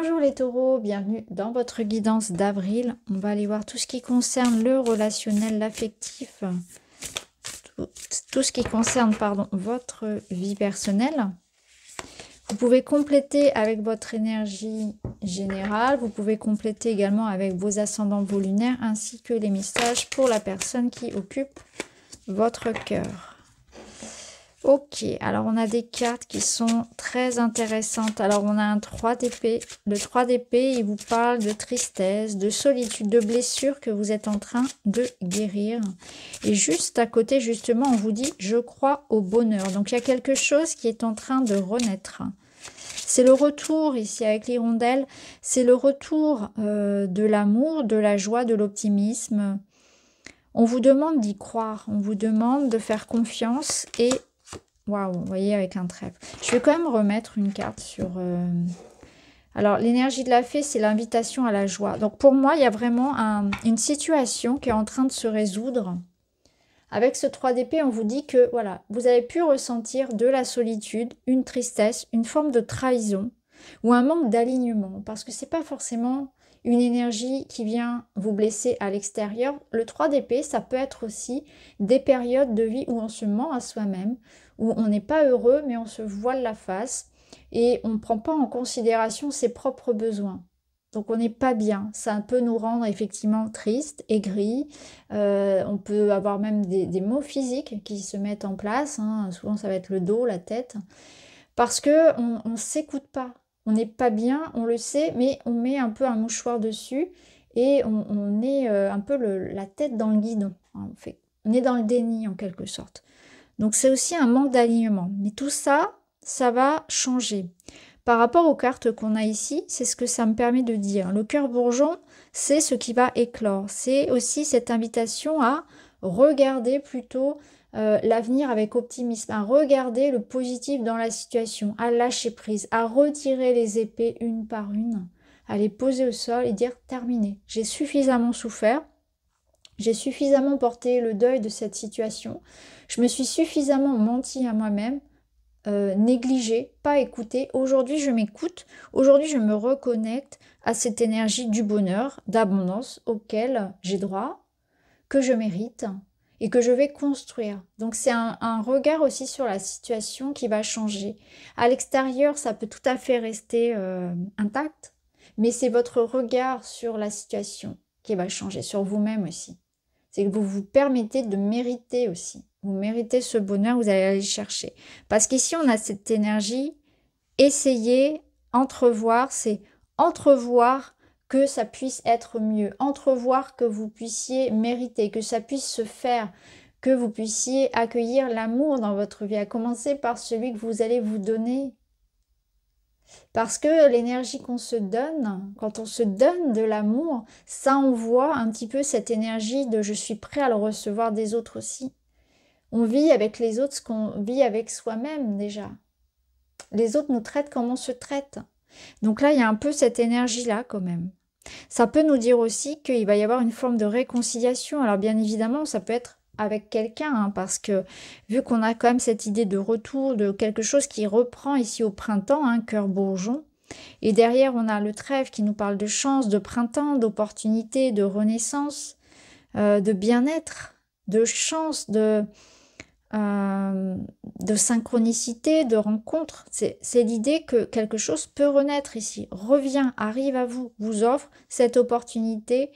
Bonjour les taureaux, bienvenue dans votre guidance d'avril. On va aller voir tout ce qui concerne le relationnel, l'affectif, tout ce qui concerne, pardon, votre vie personnelle. Vous pouvez compléter avec votre énergie générale, vous pouvez compléter également avec vos ascendants, vos lunaires, ainsi que les messages pour la personne qui occupe votre cœur. Ok, alors on a des cartes qui sont très intéressantes. Alors on a un 3 d'épée. Le 3 d'épée, il vous parle de tristesse, de solitude, de blessures que vous êtes en train de guérir. Et juste à côté, justement, on vous dit « Je crois au bonheur ». Donc il y a quelque chose qui est en train de renaître. C'est le retour ici avec l'hirondelle. C'est le retour de l'amour, de la joie, de l'optimisme. On vous demande d'y croire. On vous demande de faire confiance et... Waouh, vous voyez, avec un trèfle. Je vais quand même remettre une carte sur... Alors, l'énergie de la fée, c'est l'invitation à la joie. Donc, pour moi, il y a vraiment une situation qui est en train de se résoudre. Avec ce 3 d'épée, on vous dit que, voilà, vous avez pu ressentir de la solitude, une tristesse, une forme de trahison ou un manque d'alignement. Parce que c'est pas forcément une énergie qui vient vous blesser à l'extérieur. Le 3 d'épée, ça peut être aussi des périodes de vie où on se ment à soi-même, où on n'est pas heureux, mais on se voile la face et on ne prend pas en considération ses propres besoins. Donc on n'est pas bien, ça peut nous rendre effectivement tristes, aigris, on peut avoir même des maux physiques qui se mettent en place, hein. Souvent ça va être le dos, la tête, parce qu'on ne s'écoute pas, on n'est pas bien, on le sait, mais on met un peu un mouchoir dessus et on est un peu la tête dans le guidon, hein. On est dans le déni en quelque sorte. Donc c'est aussi un manque d'alignement. Mais tout ça, ça va changer. Par rapport aux cartes qu'on a ici, c'est ce que ça me permet de dire. Le cœur bourgeon, c'est ce qui va éclore. C'est aussi cette invitation à regarder plutôt l'avenir avec optimisme, à regarder le positif dans la situation, à lâcher prise, à retirer les épées une par une, à les poser au sol et dire terminé. J'ai suffisamment souffert. J'ai suffisamment porté le deuil de cette situation. Je me suis suffisamment menti à moi-même, négligé, pas écouté. Aujourd'hui, je m'écoute. Aujourd'hui, je me reconnecte à cette énergie du bonheur, d'abondance auquel j'ai droit, que je mérite et que je vais construire. Donc, c'est un regard aussi sur la situation qui va changer. À l'extérieur, ça peut tout à fait rester intact, mais c'est votre regard sur la situation qui va changer, sur vous-même aussi. C'est que vous vous permettez de mériter aussi. Vous méritez ce bonheur, vous allez aller chercher. Parce qu'ici, on a cette énergie, essayer, entrevoir, c'est entrevoir que ça puisse être mieux. Entrevoir que vous puissiez mériter, que ça puisse se faire, que vous puissiez accueillir l'amour dans votre vie, à commencer par celui que vous allez vous donner. Parce que l'énergie qu'on se donne, quand on se donne de l'amour, ça envoie un petit peu cette énergie de je suis prêt à le recevoir des autres aussi. On vit avec les autres ce qu'on vit avec soi-même déjà. Les autres nous traitent comme on se traite. Donc là, il y a un peu cette énergie-là quand même. Ça peut nous dire aussi qu'il va y avoir une forme de réconciliation. Alors bien évidemment, ça peut être avec quelqu'un, hein, parce que vu qu'on a quand même cette idée de retour, de quelque chose qui reprend ici au printemps, hein, cœur bourgeon, et derrière on a le trèfle qui nous parle de chance, de printemps, d'opportunité, de renaissance, de bien-être, de chance, de synchronicité, de rencontre. C'est l'idée que quelque chose peut renaître ici, revient, arrive à vous, vous offre cette opportunité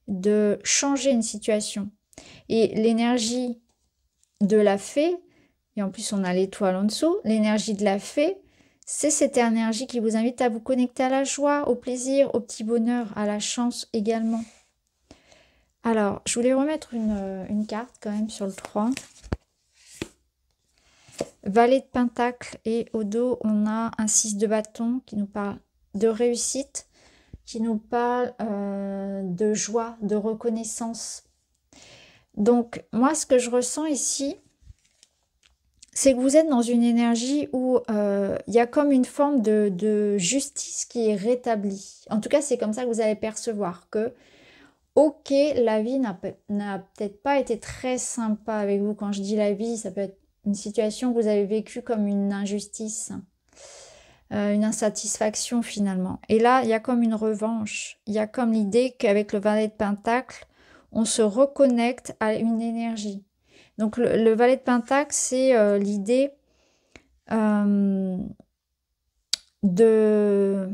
de changer une situation. Et l'énergie de la fée, et en plus on a l'étoile en dessous, l'énergie de la fée, c'est cette énergie qui vous invite à vous connecter à la joie, au plaisir, au petit bonheur, à la chance également. Alors, je voulais remettre une carte quand même sur le 3. Valet de Pentacle, et au dos, on a un 6 de bâton qui nous parle de réussite, qui nous parle de joie, de reconnaissance. Donc, moi, ce que je ressens ici, c'est que vous êtes dans une énergie où il y a comme une forme de justice qui est rétablie. En tout cas, c'est comme ça que vous allez percevoir que, ok, la vie n'a peut-être pas été très sympa avec vous. Quand je dis la vie, ça peut être une situation que vous avez vécue comme une injustice. une insatisfaction finalement. Et là, il y a comme une revanche. Il y a comme l'idée qu'avec le valet de Pentacle, on se reconnecte à une énergie. Donc le valet de Pentacle, c'est l'idée d'être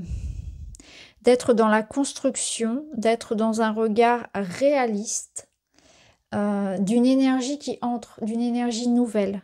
dans la construction, d'être dans un regard réaliste, d'une énergie qui entre, d'une énergie nouvelle.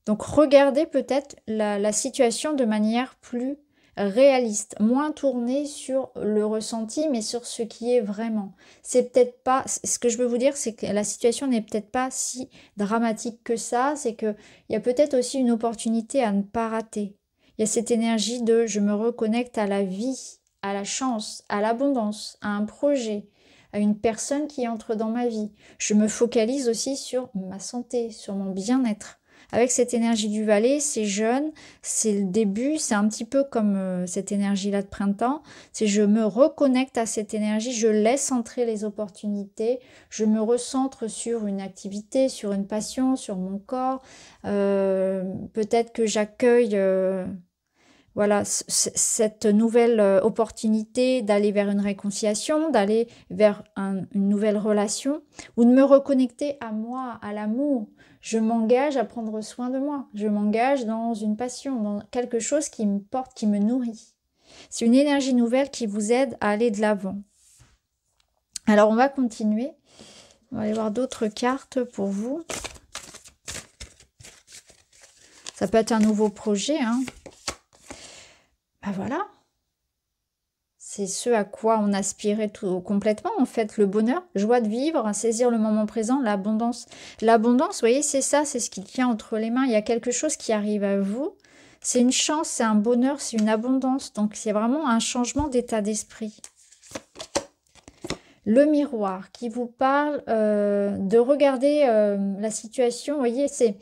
Donc regardez peut-être la situation de manière plus réaliste, moins tournée sur le ressenti, mais sur ce qui est vraiment. C'est peut-être pas, ce que je veux vous dire, c'est que la situation n'est peut-être pas si dramatique que ça, c'est qu'il y a peut-être aussi une opportunité à ne pas rater. Il y a cette énergie de je me reconnecte à la vie, à la chance, à l'abondance, à un projet, à une personne qui entre dans ma vie. Je me focalise aussi sur ma santé, sur mon bien-être. Avec cette énergie du valet, c'est jeune, c'est le début, c'est un petit peu comme cette énergie-là de printemps. C'est je me reconnecte à cette énergie, je laisse entrer les opportunités, je me recentre sur une activité, sur une passion, sur mon corps. Peut-être que j'accueille voilà, cette nouvelle opportunité d'aller vers une réconciliation, d'aller vers une nouvelle relation, ou de me reconnecter à moi, à l'amour. Je m'engage à prendre soin de moi. Je m'engage dans une passion, dans quelque chose qui me porte, qui me nourrit. C'est une énergie nouvelle qui vous aide à aller de l'avant. Alors, on va continuer. On va aller voir d'autres cartes pour vous. Ça peut être un nouveau projet, hein. Ben voilà, c'est ce à quoi on aspirait tout complètement, en fait, le bonheur, joie de vivre, saisir le moment présent, l'abondance. L'abondance, vous voyez, c'est ça, c'est ce qui tient entre les mains. Il y a quelque chose qui arrive à vous. C'est une chance, c'est un bonheur, c'est une abondance. Donc, c'est vraiment un changement d'état d'esprit. Le miroir qui vous parle de regarder la situation. Vous voyez, c'est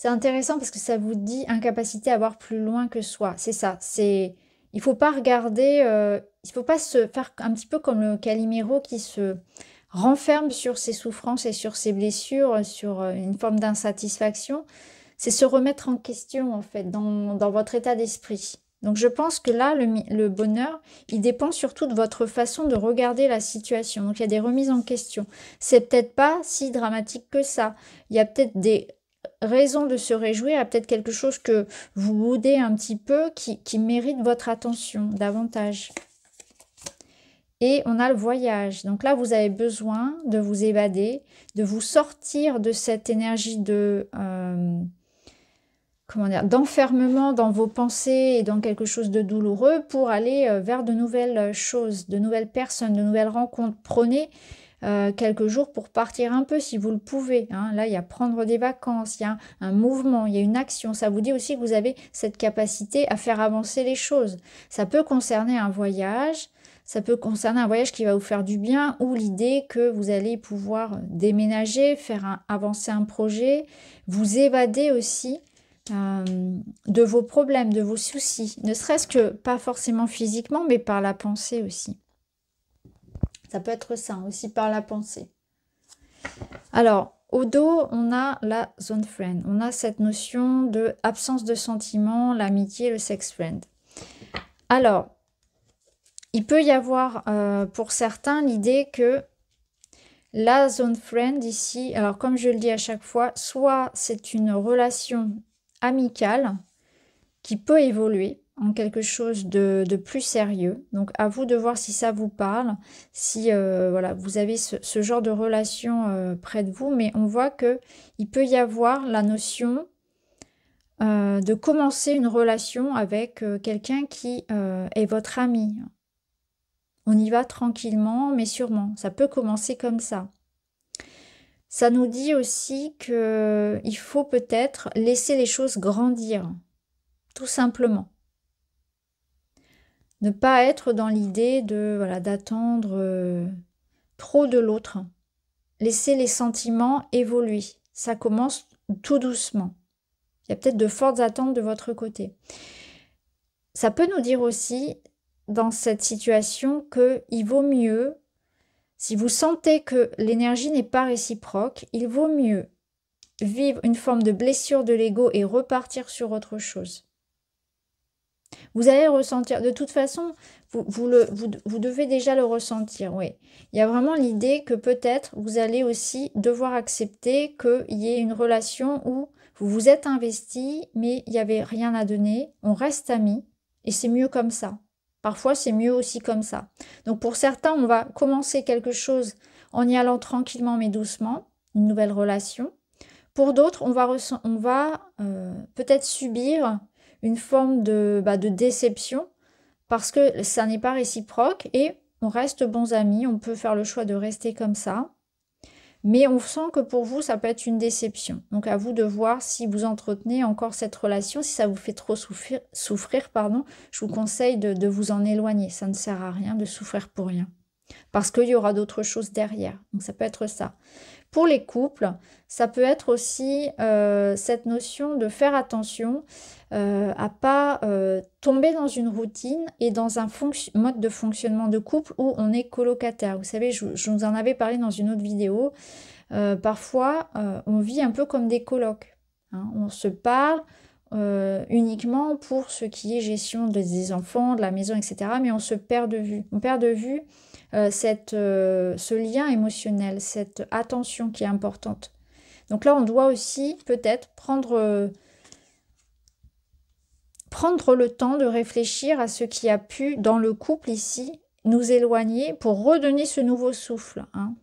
intéressant parce que ça vous dit incapacité à voir plus loin que soi. C'est ça, c'est... Il ne faut pas regarder, il faut pas se faire un petit peu comme le Calimero qui se renferme sur ses souffrances et sur ses blessures, sur une forme d'insatisfaction. C'est se remettre en question, en fait, dans votre état d'esprit. Donc, je pense que là, le bonheur, il dépend surtout de votre façon de regarder la situation. Donc, il y a des remises en question. C'est peut-être pas si dramatique que ça. Il y a peut-être des raison de se réjouir, à peut-être quelque chose que vous boudez un petit peu, qui mérite votre attention davantage. Et on a le voyage. Donc là, vous avez besoin de vous évader, de vous sortir de cette énergie de comment dire, d'enfermement dans vos pensées et dans quelque chose de douloureux pour aller vers de nouvelles choses, de nouvelles personnes, de nouvelles rencontres. Prenez quelques jours pour partir un peu si vous le pouvez. Hein. Là, il y a prendre des vacances, il y a un mouvement, il y a une action. Ça vous dit aussi que vous avez cette capacité à faire avancer les choses. Ça peut concerner un voyage, ça peut concerner un voyage qui va vous faire du bien ou l'idée que vous allez pouvoir déménager, faire avancer un projet, vous évader aussi de vos problèmes, de vos soucis. Ne serait-ce que pas forcément physiquement, mais par la pensée aussi. Ça peut être ça aussi par la pensée. Alors, au dos, on a la zone friend. On a cette notion de absence de sentiments, l'amitié, le sex friend. Alors, il peut y avoir pour certains l'idée que la zone friend ici, alors comme je le dis à chaque fois, soit c'est une relation amicale qui peut évoluer en quelque chose de plus sérieux. Donc à vous de voir si ça vous parle, si voilà, vous avez ce genre de relation près de vous, mais on voit que il peut y avoir la notion de commencer une relation avec quelqu'un qui est votre ami. On y va tranquillement, mais sûrement. Ça peut commencer comme ça. Ça nous dit aussi qu'il faut peut-être laisser les choses grandir, tout simplement. Ne pas être dans l'idée de voilà, d'attendre trop de l'autre. Laisser les sentiments évoluer. Ça commence tout doucement. Il y a peut-être de fortes attentes de votre côté. Ça peut nous dire aussi, dans cette situation, qu'il vaut mieux, si vous sentez que l'énergie n'est pas réciproque, il vaut mieux vivre une forme de blessure de l'ego et repartir sur autre chose. Vous allez le ressentir. De toute façon, vous devez déjà le ressentir, oui. Il y a vraiment l'idée que peut-être vous allez aussi devoir accepter qu'il y ait une relation où vous vous êtes investi, mais il n'y avait rien à donner. On reste amis et c'est mieux comme ça. Parfois, c'est mieux aussi comme ça. Donc pour certains, on va commencer quelque chose en y allant tranquillement mais doucement, une nouvelle relation. Pour d'autres, on va peut-être subir une forme de déception parce que ça n'est pas réciproque et on reste bons amis, on peut faire le choix de rester comme ça. Mais on sent que pour vous, ça peut être une déception. Donc à vous de voir si vous entretenez encore cette relation. Si ça vous fait trop souffrir, pardon, je vous conseille de vous en éloigner. Ça ne sert à rien de souffrir pour rien. Parce qu'il y aura d'autres choses derrière. Donc ça peut être ça. Pour les couples, ça peut être aussi cette notion de faire attention à pas tomber dans une routine et dans un mode de fonctionnement de couple où on est colocataire. Vous savez, je vous en avais parlé dans une autre vidéo. Parfois, on vit un peu comme des colocs. Hein. On se parle uniquement pour ce qui est gestion des enfants, de la maison, etc. Mais on se perd de vue. On perd de vue ce lien émotionnel, cette attention qui est importante. Donc là, on doit aussi peut-être prendre le temps de réfléchir à ce qui a pu, dans le couple ici, nous éloigner pour redonner ce nouveau souffle. Hein.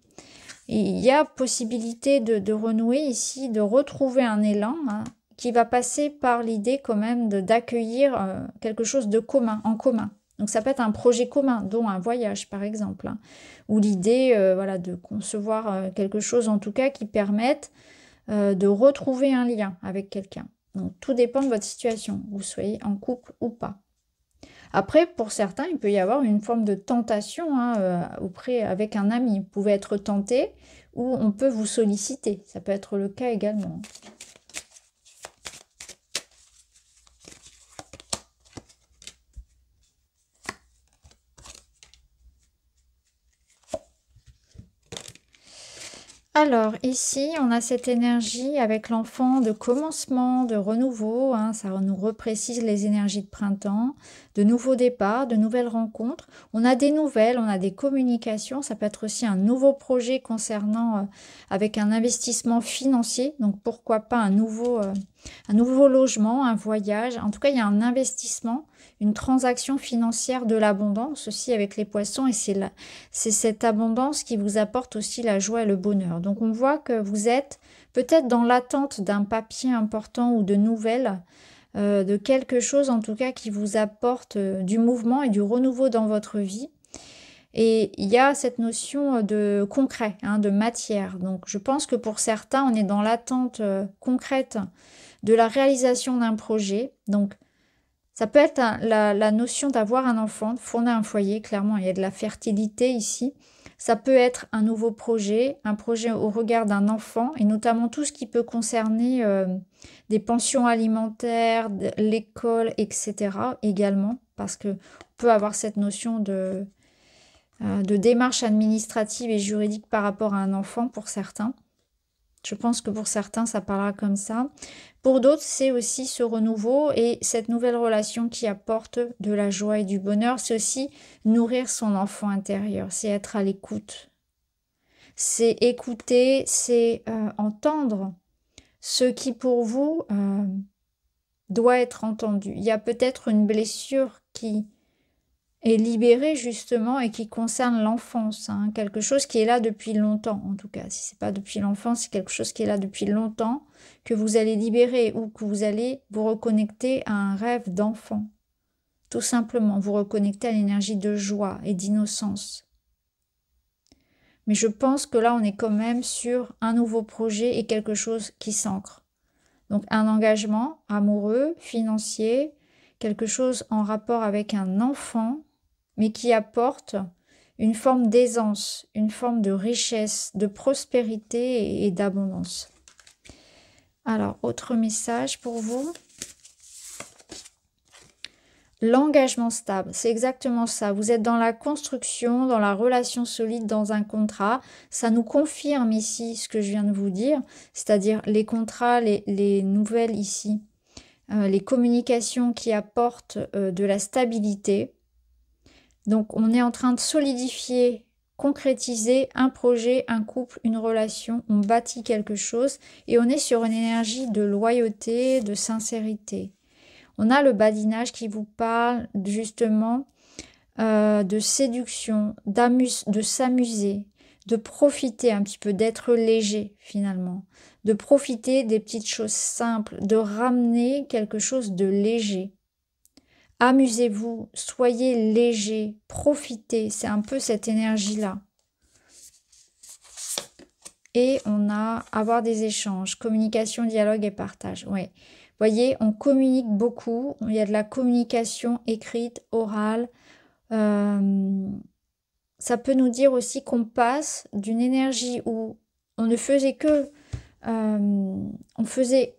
Et il y a possibilité de renouer ici, de retrouver un élan hein, qui va passer par l'idée quand même d'accueillir quelque chose de commun, en commun. Donc ça peut être un projet commun, dont un voyage par exemple, hein, ou l'idée voilà, de concevoir quelque chose en tout cas qui permette de retrouver un lien avec quelqu'un. Donc tout dépend de votre situation, que vous soyez en couple ou pas. Après, pour certains, il peut y avoir une forme de tentation hein, avec un ami. Vous pouvez être tenté ou on peut vous solliciter. Ça peut être le cas également. Alors ici, on a cette énergie avec l'enfant de commencement, de renouveau, hein, ça nous reprécise les énergies de printemps, de nouveaux départs, de nouvelles rencontres. On a des nouvelles, on a des communications, ça peut être aussi un nouveau projet concernant avec un investissement financier, donc pourquoi pas un nouveau logement, un voyage. En tout cas, il y a un investissement, une transaction financière de l'abondance aussi avec les poissons et c'est cette abondance qui vous apporte aussi la joie et le bonheur. Donc on voit que vous êtes peut-être dans l'attente d'un papier important ou de nouvelles, de quelque chose en tout cas qui vous apporte du mouvement et du renouveau dans votre vie. Et il y a cette notion de concret, hein, de matière. Donc je pense que pour certains, on est dans l'attente concrète de la réalisation d'un projet. Donc ça peut être la notion d'avoir un enfant, de fonder un foyer, clairement, il y a de la fertilité ici. Ça peut être un nouveau projet, un projet au regard d'un enfant, et notamment tout ce qui peut concerner des pensions alimentaires, l'école, etc. également, parce qu'on peut avoir cette notion de démarche administrative et juridique par rapport à un enfant pour certains. Je pense que pour certains, ça parlera comme ça. Pour d'autres, c'est aussi ce renouveau et cette nouvelle relation qui apporte de la joie et du bonheur. C'est aussi nourrir son enfant intérieur, c'est être à l'écoute. C'est écouter, c'est entendre ce qui pour vous doit être entendu. Il y a peut-être une blessure qui est libérée justement et qui concerne l'enfance, hein, quelque chose qui est là depuis longtemps en tout cas. Si c'est pas depuis l'enfance, c'est quelque chose qui est là depuis longtemps, que vous allez libérer ou que vous allez vous reconnecter à un rêve d'enfant. Tout simplement, vous reconnecter à l'énergie de joie et d'innocence. Mais je pense que là, on est quand même sur un nouveau projet et quelque chose qui s'ancre. Donc un engagement amoureux, financier, quelque chose en rapport avec un enfant, mais qui apporte une forme d'aisance, une forme de richesse, de prospérité et d'abondance. Alors, autre message pour vous. L'engagement stable, c'est exactement ça. Vous êtes dans la construction, dans la relation solide, dans un contrat. Ça nous confirme ici ce que je viens de vous dire, c'est-à-dire les contrats, les nouvelles ici. les communications qui apportent de la stabilité. Donc, on est en train de solidifier, concrétiser un projet, un couple, une relation. On bâtit quelque chose et on est sur une énergie de loyauté, de sincérité. On a le badinage qui vous parle justement de séduction, de s'amuser, de profiter un petit peu, d'être léger finalement, de profiter des petites choses simples, de ramener quelque chose de léger. Amusez-vous, soyez léger, profitez, c'est un peu cette énergie-là. Et on a avoir des échanges, communication, dialogue et partage. Ouais. Voyez, on communique beaucoup, il y a de la communication écrite, orale. Ça peut nous dire aussi qu'on passe d'une énergie où on ne faisait que... on faisait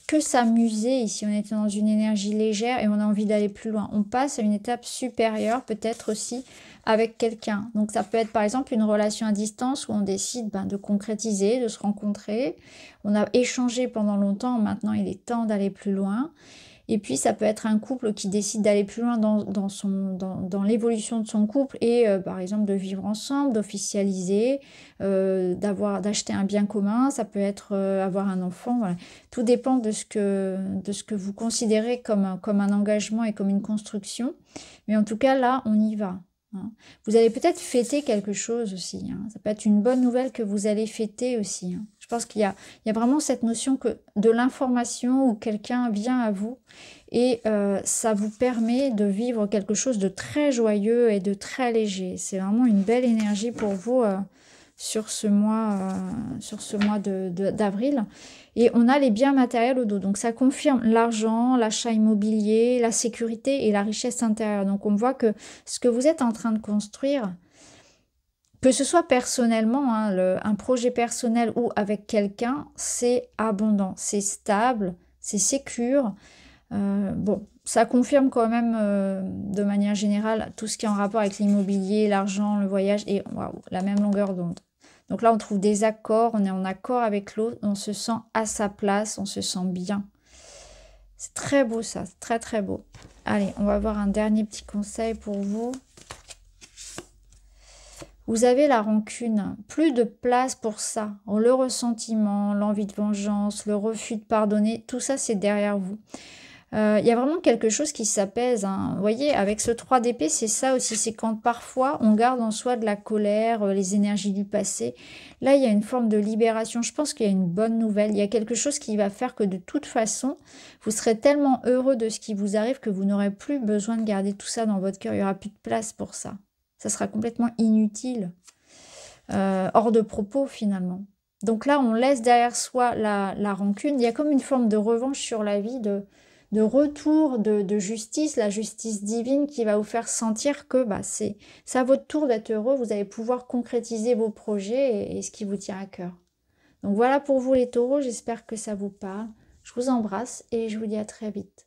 que s'amuser, ici on était dans une énergie légère et on a envie d'aller plus loin. On passe à une étape supérieure, peut-être aussi avec quelqu'un. Donc ça peut être par exemple une relation à distance où on décide de concrétiser, de se rencontrer. On a échangé pendant longtemps, maintenant il est temps d'aller plus loin. Et puis ça peut être un couple qui décide d'aller plus loin dans l'évolution de son couple et par exemple de vivre ensemble, d'officialiser, d'acheter un bien commun. Ça peut être avoir un enfant. Voilà. Tout dépend de ce que vous considérez comme un engagement et comme une construction. Mais en tout cas là, on y va. Hein. Vous allez peut-être fêter quelque chose aussi. Hein. Ça peut être une bonne nouvelle que vous allez fêter aussi. Hein. Je pense qu'il y a vraiment cette notion de l'information où quelqu'un vient à vous et ça vous permet de vivre quelque chose de très joyeux et de très léger. C'est vraiment une belle énergie pour vous sur ce mois d'avril. Et on a les biens matériels au dos. Donc ça confirme l'argent, l'achat immobilier, la sécurité et la richesse intérieure. Donc on voit que ce que vous êtes en train de construire, que ce soit personnellement, hein, un projet personnel ou avec quelqu'un, c'est abondant, c'est stable, c'est sécure. Bon, ça confirme quand même de manière générale tout ce qui est en rapport avec l'immobilier, l'argent, le voyage et waouh, la même longueur d'onde. Donc là, on trouve des accords, on est en accord avec l'autre, on se sent à sa place, on se sent bien. C'est très beau ça, c'est très très beau. Allez, on va voir un dernier petit conseil pour vous. Vous avez la rancune, plus de place pour ça. Le ressentiment, l'envie de vengeance, le refus de pardonner, tout ça c'est derrière vous. Il y a vraiment quelque chose qui s'apaise. Hein. Vous voyez, avec ce 3 d'épée, c'est ça aussi. C'est quand parfois on garde en soi de la colère, les énergies du passé. Là, il y a une forme de libération. Je pense qu'il y a une bonne nouvelle. Il y a quelque chose qui va faire que de toute façon, vous serez tellement heureux de ce qui vous arrive que vous n'aurez plus besoin de garder tout ça dans votre cœur. Il n'y aura plus de place pour ça. Ça sera complètement inutile, hors de propos finalement. Donc là, on laisse derrière soi la rancune. Il y a comme une forme de revanche sur la vie, de retour de justice, la justice divine qui va vous faire sentir que c'est à votre tour d'être heureux. Vous allez pouvoir concrétiser vos projets et ce qui vous tient à cœur. Donc voilà pour vous les taureaux, j'espère que ça vous parle. Je vous embrasse et je vous dis à très vite.